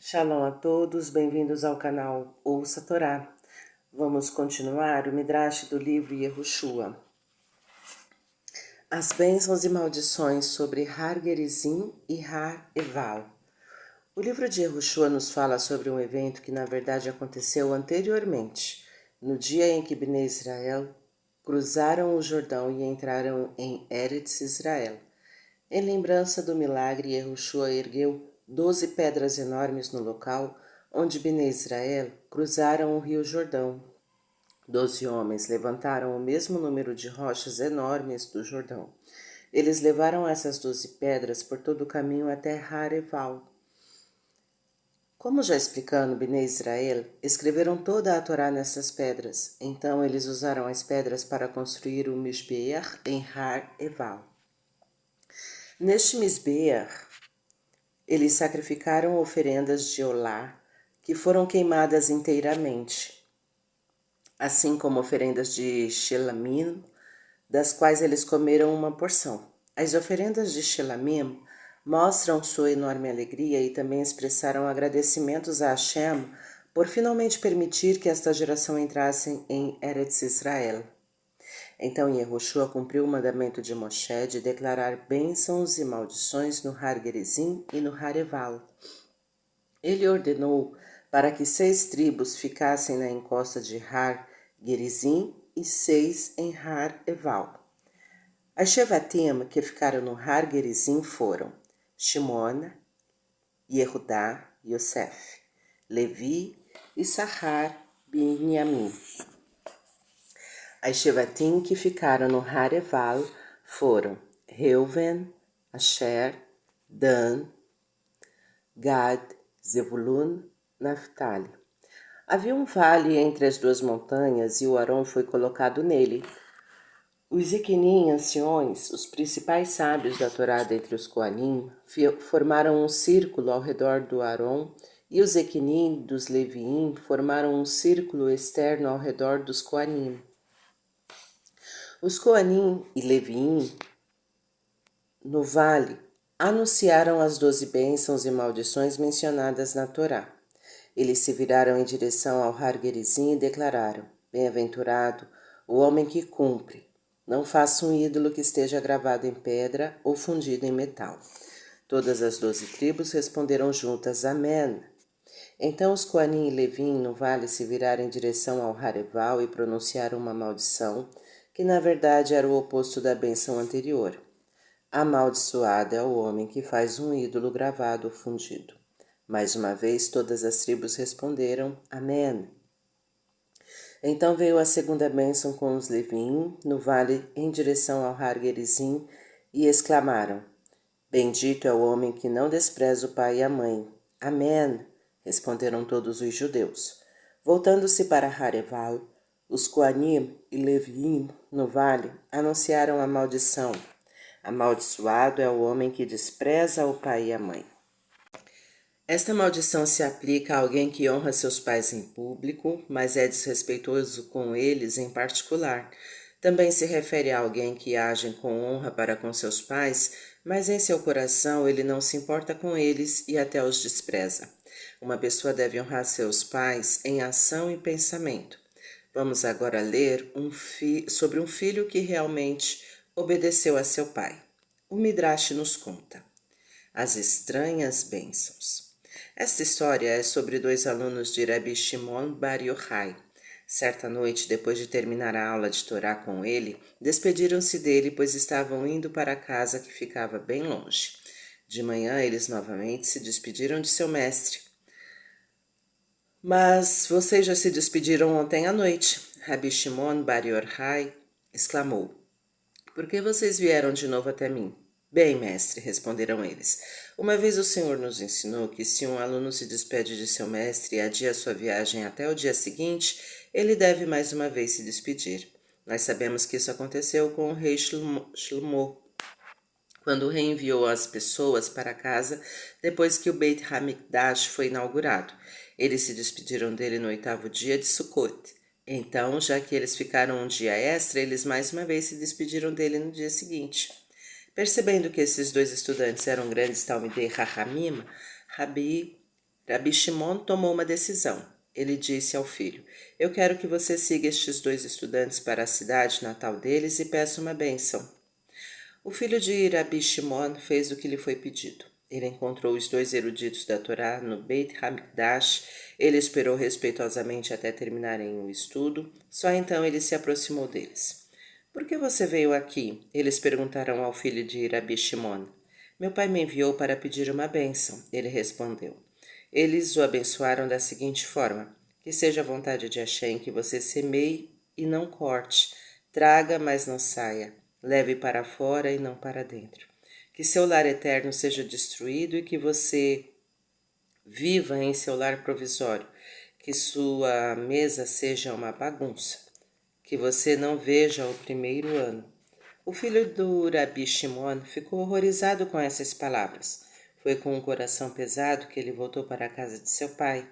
Shalom a todos, bem-vindos ao canal Ouça a Torá. Vamos continuar o Midrash do livro Yehoshua. As bênçãos e maldições sobre Har Gerizim e Har Eval. O livro de Yehoshua nos fala sobre um evento que na verdade aconteceu anteriormente, no dia em que Bnei Israel cruzaram o Jordão e entraram em Eretz Israel. Em lembrança do milagre, Yehoshua ergueu 12 pedras enormes no local onde Bnei Israel cruzaram o rio Jordão. 12 homens levantaram o mesmo número de rochas enormes do Jordão. Eles levaram essas 12 pedras por todo o caminho até Har Eval. Como já explicando, Bnei Israel escreveram toda a Torá nessas pedras. Então eles usaram as pedras para construir o Mishbeach em Har Eval. Neste Mizbeach, eles sacrificaram oferendas de olá, que foram queimadas inteiramente, assim como oferendas de shelamim, das quais eles comeram uma porção. As oferendas de shelamim mostram sua enorme alegria e também expressaram agradecimentos a Hashem por finalmente permitir que esta geração entrasse em Eretz Israel. Então Yehoshua cumpriu o mandamento de Moshe de declarar bênçãos e maldições no Har Gerizim e no Har Eval. Ele ordenou para que 6 tribos ficassem na encosta de Har Gerizim e 6 em Har Eval. As Shevatim que ficaram no Har Gerizim foram Shimon, Yehudá, Yosef, Levi, Issachar, Binyamin. As Shevatim que ficaram no Har Eval foram Reuven, Asher, Dan, Gad, Zebulun, Naphtali. Havia um vale entre as duas montanhas e o Arão foi colocado nele. Os Ziquinim anciões, os principais sábios da Torá dentre os Coanim, formaram um círculo ao redor do Arão e os Ziquinim dos Leviim formaram um círculo externo ao redor dos Coanim. Os Coanim e Leviim, no vale, anunciaram as 12 bênçãos e maldições mencionadas na Torá. Eles se viraram em direção ao Har Gerizim e declararam: Bem-aventurado o homem que cumpre. Não faça um ídolo que esteja gravado em pedra ou fundido em metal. Todas as 12 tribos responderam juntas: Amém. Então os Coanim e Levim no vale se viraram em direção ao Har Eval e pronunciaram uma maldição, que na verdade era o oposto da bênção anterior. Amaldiçoado é o homem que faz um ídolo gravado ou fundido. Mais uma vez todas as tribos responderam, Amém. Então veio a segunda bênção com os Levim no vale em direção ao Har Gerizim e exclamaram, Bendito é o homem que não despreza o pai e a mãe. Amém, responderam todos os judeus. Voltando-se para Har Eval, os Coanim e Levim no vale anunciaram a maldição. Amaldiçoado é o homem que despreza o pai e a mãe. Esta maldição se aplica a alguém que honra seus pais em público, mas é desrespeitoso com eles em particular. Também se refere a alguém que age com honra para com seus pais, mas em seu coração ele não se importa com eles e até os despreza. Uma pessoa deve honrar seus pais em ação e pensamento. Vamos agora ler sobre um filho que realmente obedeceu a seu pai. O Midrash nos conta as estranhas bênçãos. Esta história é sobre 2 alunos de Rabbi Shimon Bar Yochai. Certa noite, depois de terminar a aula de Torá com ele, despediram-se dele, pois estavam indo para a casa que ficava bem longe. De manhã, eles novamente se despediram de seu mestre. Mas vocês já se despediram ontem à noite, Rabbi Shimon Bar Yochai exclamou. Por que vocês vieram de novo até mim? Bem, mestre, responderam eles. Uma vez o Senhor nos ensinou que se um aluno se despede de seu mestre e adia sua viagem até o dia seguinte, ele deve mais uma vez se despedir. Nós sabemos que isso aconteceu com o rei Shlomo, quando o rei enviou as pessoas para casa depois que o Beit HaMikdash foi inaugurado. Eles se despediram dele no 8º dia de Sukkot. Então, já que eles ficaram um dia extra, eles mais uma vez se despediram dele no dia seguinte. Percebendo que esses 2 estudantes eram grandes Talmidei Chachamim, Rabbi Rabi Shimon tomou uma decisão. Ele disse ao filho: Eu quero que você siga estes 2 estudantes para a cidade natal deles e peça uma bênção. O filho de Rabi Shimon fez o que lhe foi pedido. Ele encontrou os 2 eruditos da Torá no Beit HaMikdash. Ele esperou respeitosamente até terminarem o estudo. Só então ele se aproximou deles. Por que você veio aqui? Eles perguntaram ao filho de Rabi Shimon. Meu pai me enviou para pedir uma bênção, ele respondeu. Eles o abençoaram da seguinte forma: que seja a vontade de Hashem que você semeie e não corte, traga, mas não saia, leve para fora e não para dentro. Que seu lar eterno seja destruído e que você viva em seu lar provisório, que sua mesa seja uma bagunça, que você não veja o primeiro ano. O filho do Rabi Shimon ficou horrorizado com essas palavras. Foi com um coração pesado que ele voltou para a casa de seu pai.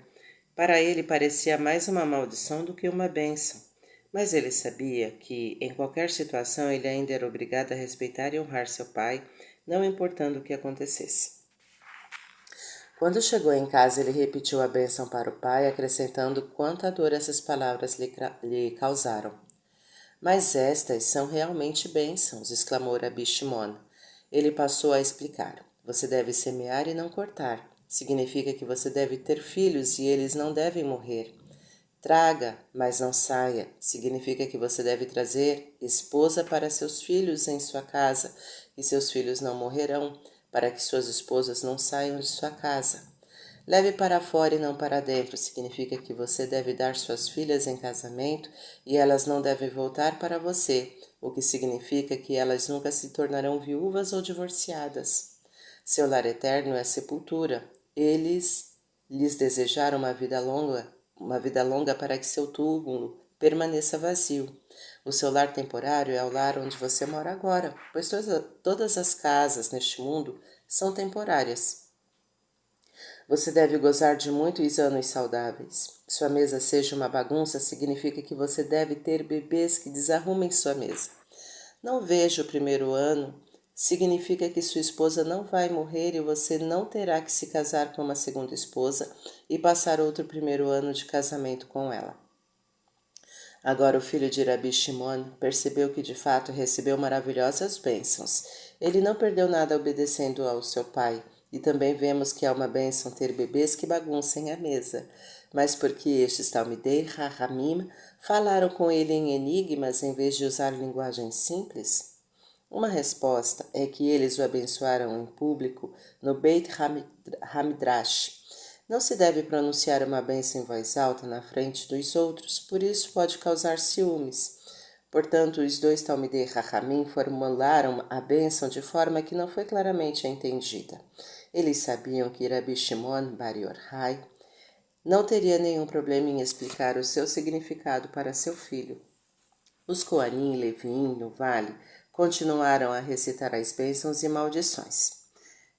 Para ele parecia mais uma maldição do que uma bênção. Mas ele sabia que, em qualquer situação, ele ainda era obrigado a respeitar e honrar seu pai, não importando o que acontecesse. Quando chegou em casa, ele repetiu a bênção para o pai, acrescentando quanta dor essas palavras lhe causaram. Mas estas são realmente bênçãos, exclamou Rabi Shimon. Ele passou a explicar. Você deve semear e não cortar. Significa que você deve ter filhos e eles não devem morrer. Traga, mas não saia. Significa que você deve trazer esposa para seus filhos em sua casa e seus filhos não morrerão, para que suas esposas não saiam de sua casa. Leve para fora e não para dentro significa que você deve dar suas filhas em casamento e elas não devem voltar para você, o que significa que elas nunca se tornarão viúvas ou divorciadas. Seu lar eterno é a sepultura. Eles lhes desejaram uma vida longa para que seu túmulo permaneça vazio. O seu lar temporário é o lar onde você mora agora, pois todas as casas neste mundo são temporárias. Você deve gozar de muitos anos saudáveis. Sua mesa seja uma bagunça significa que você deve ter bebês que desarrumem sua mesa. Não veja o primeiro ano significa que sua esposa não vai morrer e você não terá que se casar com uma segunda esposa e passar outro primeiro ano de casamento com ela. Agora o filho de Rabi Shimon percebeu que de fato recebeu maravilhosas bênçãos. Ele não perdeu nada obedecendo ao seu pai. E também vemos que é uma bênção ter bebês que baguncem a mesa. Mas porque estes Talmidei Rahamim falaram com ele em enigmas em vez de usar linguagem simples? Uma resposta é que eles o abençoaram em público no Beit Hamidrash. Não se deve pronunciar uma bênção em voz alta na frente dos outros, por isso pode causar ciúmes. Portanto, os 2 Talmidei Rahamim formularam a bênção de forma que não foi claramente entendida. Eles sabiam que Rabi Shimon Bar Yochai não teria nenhum problema em explicar o seu significado para seu filho. Os Coanim e Levim, no vale, continuaram a recitar as bênçãos e maldições.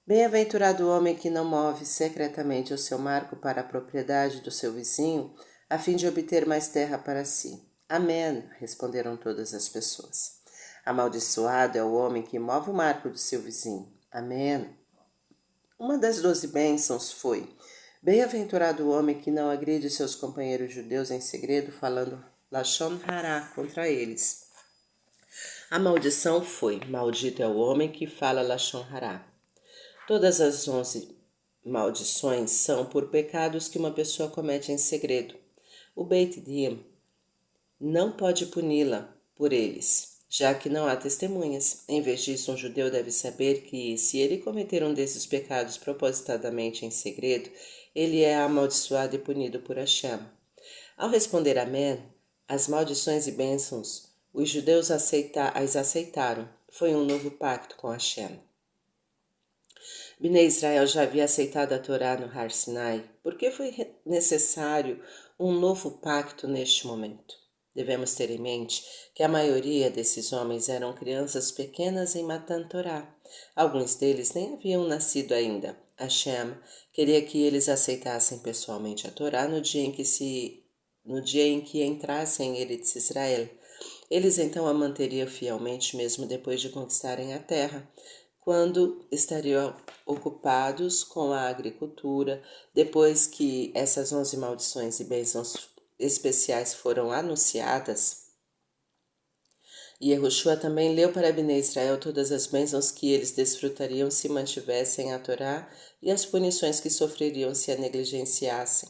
Bem-aventurado o homem que não move secretamente o seu marco para a propriedade do seu vizinho, a fim de obter mais terra para si. Amém, responderam todas as pessoas. Amaldiçoado é o homem que move o marco do seu vizinho. Amém. Uma das 12 bênçãos foi: bem-aventurado o homem que não agride seus companheiros judeus em segredo, falando Lashon Hará contra eles. A maldição foi: maldito é o homem que fala Lashon Hará. Todas as 11 maldições são por pecados que uma pessoa comete em segredo. O Beit Din não pode puni-la por eles, já que não há testemunhas. Em vez disso, um judeu deve saber que, se ele cometer um desses pecados propositadamente em segredo, ele é amaldiçoado e punido por Hashem. Ao responder Amém, as maldições e bênçãos, os judeus as aceitaram. Foi um novo pacto com Hashem. Bnei Israel já havia aceitado a Torá no Har Sinai. Por que foi necessário um novo pacto neste momento? Devemos ter em mente que a maioria desses homens eram crianças pequenas em Matan Torá. Alguns deles nem haviam nascido ainda. Hashem queria que eles aceitassem pessoalmente a Torá no dia em que entrassem em Eretz Israel. Eles então a manteriam fielmente mesmo depois de conquistarem a terra. quando estariam ocupados com a agricultura, depois que essas 11 maldições e bênçãos especiais foram anunciadas. Yehoshua também leu para Bnei Israel todas as bênçãos que eles desfrutariam se mantivessem a Torá e as punições que sofreriam se a negligenciassem.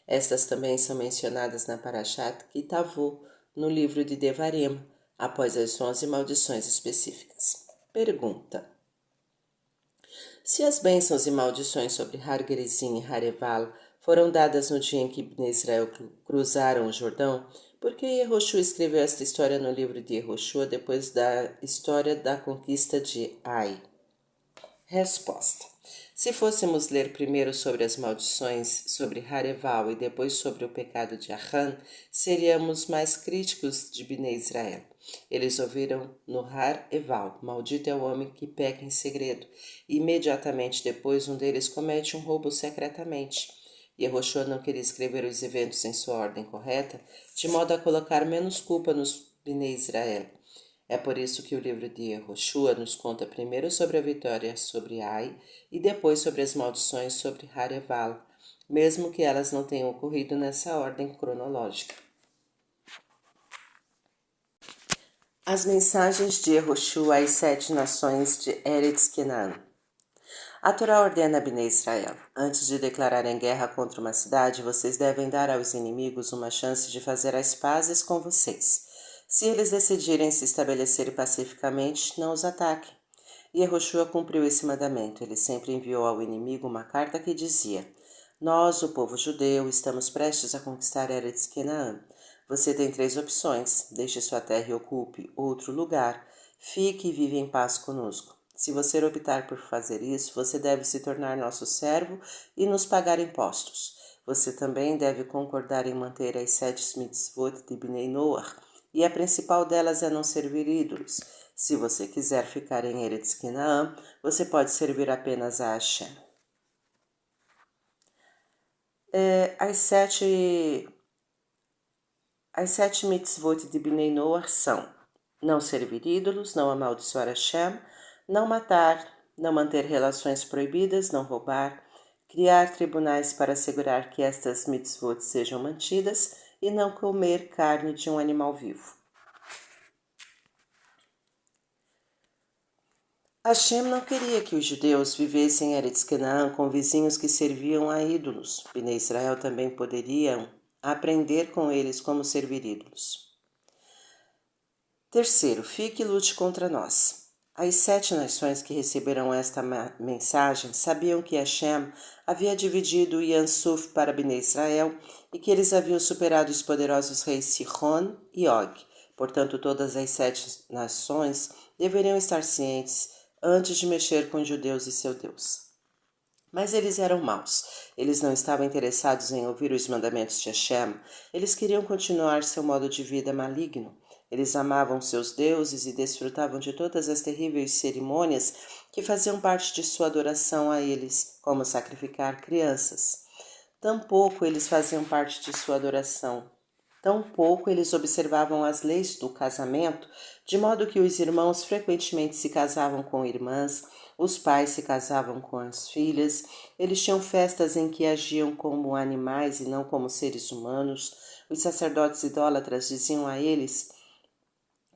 Estas também são mencionadas na Parashat Kitavu, no livro de Devarim, após as 11 maldições específicas. Pergunta: se as bênçãos e maldições sobre Har Gerizim e Hareval foram dadas no dia em que Bnei Israel cruzaram o Jordão, por que Yehoshua escreveu esta história no livro de Yehoshua depois da história da conquista de Ai? Resposta: se fôssemos ler primeiro sobre as maldições sobre Hareval e depois sobre o pecado de Achan, seríamos mais críticos de Bnei Israel. Eles ouviram no Har-Eval: maldito é o homem que peca em segredo. E imediatamente depois um deles comete um roubo secretamente. Yehoshua não queria escrever os eventos em sua ordem correta, de modo a colocar menos culpa nos Bnei Israel. É por isso que o livro de Yehoshua nos conta primeiro sobre a vitória sobre Ai e depois sobre as maldições sobre Hareval, mesmo que elas não tenham ocorrido nessa ordem cronológica. As mensagens de Yehoshua às 7 nações de Eretz Kenan. A Torá ordena a Bnei Israel: antes de declararem guerra contra uma cidade, vocês devem dar aos inimigos uma chance de fazer as pazes com vocês. Se eles decidirem se estabelecer pacificamente, não os ataquem. Yehoshua cumpriu esse mandamento. Ele sempre enviou ao inimigo uma carta que dizia: nós, o povo judeu, estamos prestes a conquistar Eretz Kenan. Você tem 3 opções: deixe sua terra e ocupe outro lugar, fique e vive em paz conosco. Se você optar por fazer isso, você deve se tornar nosso servo e nos pagar impostos. Você também deve concordar em manter as 7 mitzvot de Bnei Noach, e a principal delas é não servir ídolos. Se você quiser ficar em Eretz Kenan, você pode servir apenas a Hashem. As sete mitzvot de Bnei Noach são: não servir ídolos, não amaldiçoar Hashem, não matar, não manter relações proibidas, não roubar, criar tribunais para assegurar que estas mitzvot sejam mantidas e não comer carne de um animal vivo. Hashem não queria que os judeus vivessem em Eretz Kenan com vizinhos que serviam a ídolos. Bnei Israel também poderiam aprender com eles como servir ídolos. Terceiro, fique e lute contra nós. As 7 nações que receberam esta mensagem sabiam que Hashem havia dividido Yansuf para Bnei Israel e que eles haviam superado os poderosos reis Sihon e Og. Portanto, todas as 7 nações deveriam estar cientes antes de mexer com os judeus e seu Deus. Mas eles eram maus. Eles não estavam interessados em ouvir os mandamentos de Hashem. Eles queriam continuar seu modo de vida maligno. Eles amavam seus deuses e desfrutavam de todas as terríveis cerimônias que faziam parte de sua adoração a eles, como sacrificar crianças. Tampouco eles faziam parte de sua adoração. Tampouco eles observavam as leis do casamento, de modo que os irmãos frequentemente se casavam com irmãs, os pais se casavam com as filhas, eles tinham festas em que agiam como animais e não como seres humanos. Os sacerdotes idólatras diziam a eles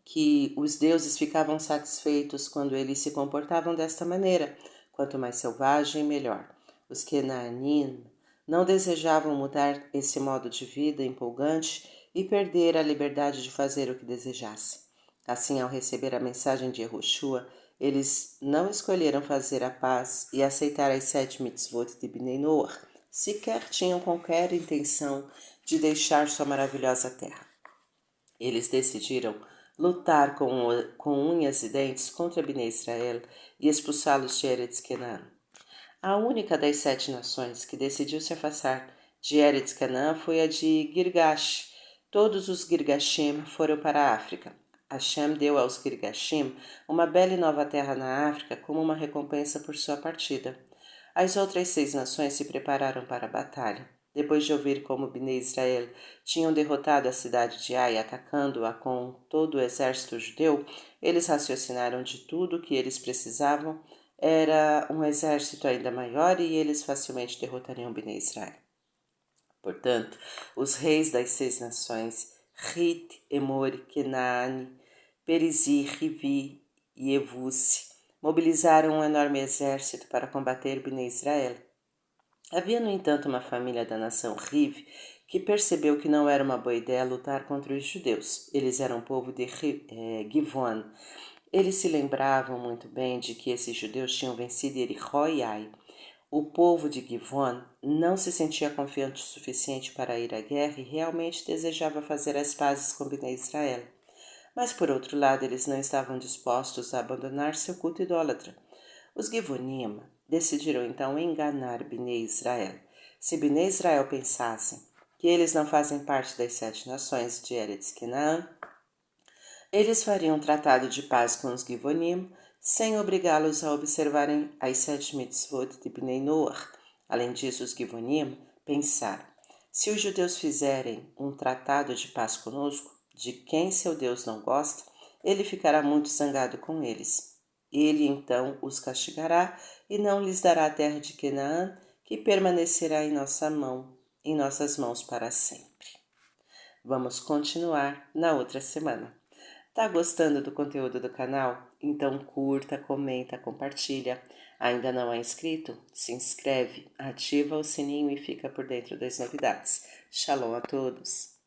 que os deuses ficavam satisfeitos quando eles se comportavam desta maneira. Quanto mais selvagem, melhor. Os Kenaanim não desejavam mudar esse modo de vida empolgante e perder a liberdade de fazer o que desejasse. Assim, ao receber a mensagem de Yehoshua, eles não escolheram fazer a paz e aceitar as 7 mitzvot de Bnei Noach, sequer tinham qualquer intenção de deixar sua maravilhosa terra. Eles decidiram lutar com unhas e dentes contra Bnei Israel e expulsá-los de Eretz Kenan. A única das 7 nações que decidiu se afastar de Eretz Kenan foi a de Girgash. Todos os Girgashim foram para a África. Hashem deu aos Girgashim uma bela e nova terra na África como uma recompensa por sua partida. As outras 6 nações se prepararam para a batalha. Depois de ouvir como Bnei Israel tinham derrotado a cidade de Ai, atacando-a com todo o exército judeu, eles raciocinaram de tudo o que eles precisavam era um exército ainda maior e eles facilmente derrotariam Bnei Israel. Portanto, os reis das 6 nações, Hit, Emor, Kenani, Perizi, Rivi e Evusi, mobilizaram um enorme exército para combater Bnei Israel. Havia, no entanto, uma família da nação Riv que percebeu que não era uma boa ideia lutar contra os judeus. Eles eram o povo de Givon. Eles se lembravam muito bem de que esses judeus tinham vencido Jericó e Ai. O povo de Givon não se sentia confiante o suficiente para ir à guerra e realmente desejava fazer as pazes com Bnei Israel. Mas, por outro lado, eles não estavam dispostos a abandonar seu culto idólatra. Os Givonim decidiram então enganar Bnei Israel. Se Bnei Israel pensassem que eles não fazem parte das 7 nações de Eretz Canaã, eles fariam um tratado de paz com os Givonim, sem obrigá-los a observarem as 7 mitzvot de Bnei Noach. Além disso, os Givonim pensaram: se os judeus fizerem um tratado de paz conosco, de quem seu Deus não gosta, ele ficará muito zangado com eles. Ele então os castigará e não lhes dará a terra de Canaã, que permanecerá em nossas mãos para sempre. Vamos continuar na outra semana. Tá gostando do conteúdo do canal? Então curta, comenta, compartilha. Ainda não é inscrito? Se inscreve, ativa o sininho e fica por dentro das novidades. Shalom a todos!